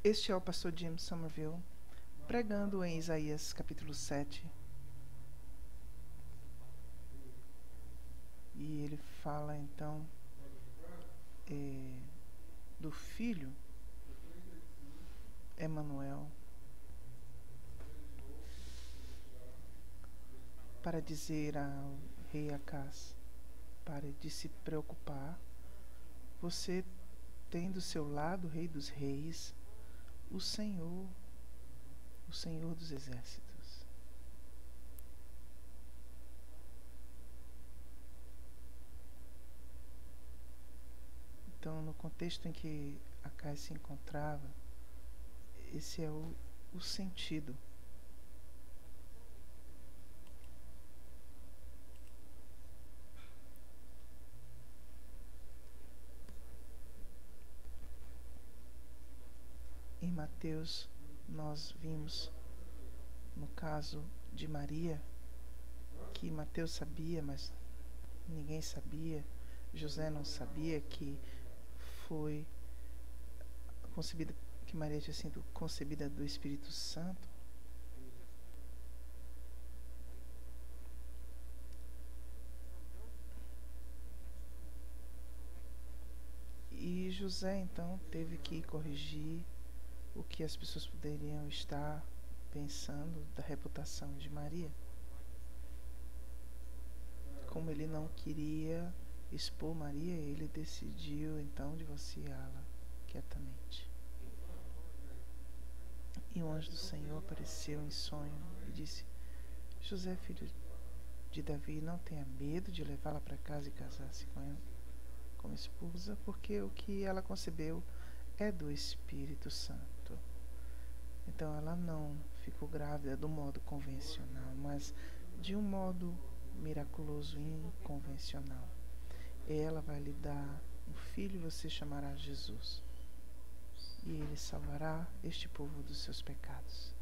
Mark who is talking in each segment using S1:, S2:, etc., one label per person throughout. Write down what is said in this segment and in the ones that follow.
S1: Este é o pastor Jim Somerville, pregando em Isaías capítulo 7. E ele fala então do filho Emanuel, para dizer ao rei Acaz: pare de se preocupar, você tem do seu lado o Rei dos Reis, o Senhor dos Exércitos. Então, no contexto em que Acaz se encontrava, esse é o sentido. Em Mateus, nós vimos, no caso de Maria, que Mateus sabia, mas ninguém sabia, José não sabia que foi concebida, que Maria tinha sido concebida do Espírito Santo. E José então teve que corrigir o que as pessoas poderiam estar pensando da reputação de Maria. Como ele não queria expor Maria, ele decidiu então divorciá-la quietamente. E o anjo do Senhor apareceu em sonho e disse: José, filho de Davi, não tenha medo de levá-la para casa e casar-se com ela como esposa, porque o que ela concebeu é do Espírito Santo. Então ela não ficou grávida do modo convencional, mas de um modo miraculoso e inconvencional. Ela vai lhe dar um filho e você chamará Jesus. E ele salvará este povo dos seus pecados.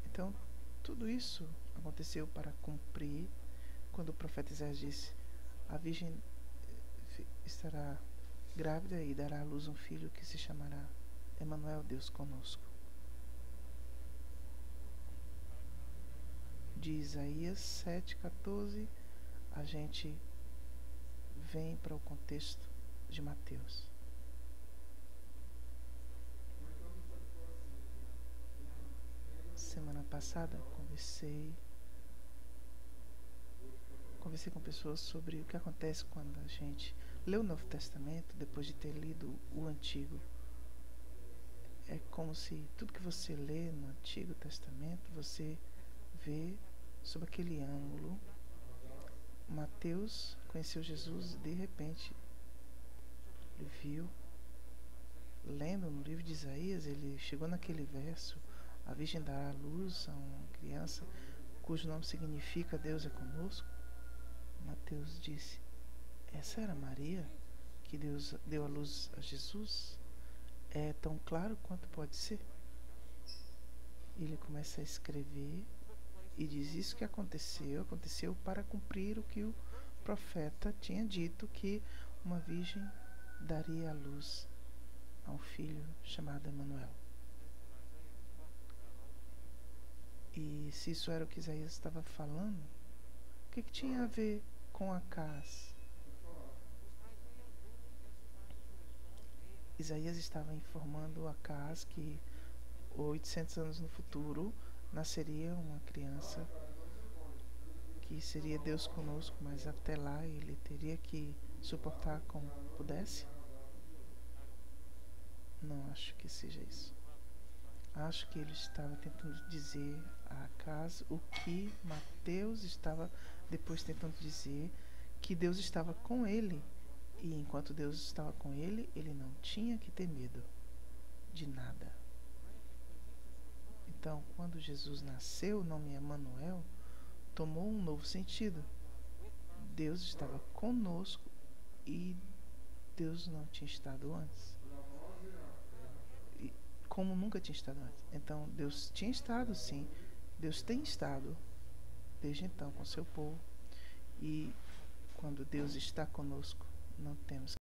S1: Então, tudo isso aconteceu para cumprir quando o profeta Isaías disse: a virgem estará grávida e dará à luz um filho que se chamará Emanuel, Deus conosco. De Isaías 7,14, a gente vem para o contexto de Mateus. Semana passada conversei com pessoas sobre o que acontece quando a gente lê o Novo Testamento depois de ter lido o Antigo. É como se tudo que você lê no Antigo Testamento você vê sob aquele ângulo. Mateus conheceu Jesus e de repente ele viu, lendo no livro de Isaías, ele chegou naquele verso: a virgem dará à luz a uma criança cujo nome significa Deus é conosco. Mateus disse: essa era Maria, que Deus deu à luz a Jesus? É tão claro quanto pode ser. Ele começa a escrever e diz: isso que aconteceu para cumprir o que o profeta tinha dito, que uma virgem daria à luz a um filho chamado Emanuel. E se isso era o que Isaías estava falando, o que tinha a ver com Acaz? Isaías estava informando Acaz que 800 anos no futuro nasceria uma criança que seria Deus conosco, mas até lá ele teria que suportar como pudesse. Não acho que seja isso. Acho que ele estava tentando dizer a Acaz o que Mateus estava depois tentando dizer, que Deus estava com ele. E enquanto Deus estava com ele, ele não tinha que ter medo de nada. Então, quando Jesus nasceu, o nome Emanuel tomou um novo sentido. Deus estava conosco e Deus não tinha estado antes. Como nunca tinha estado antes. Então, Deus tinha estado, sim. Deus tem estado desde então com seu povo. E quando Deus está conosco, não temos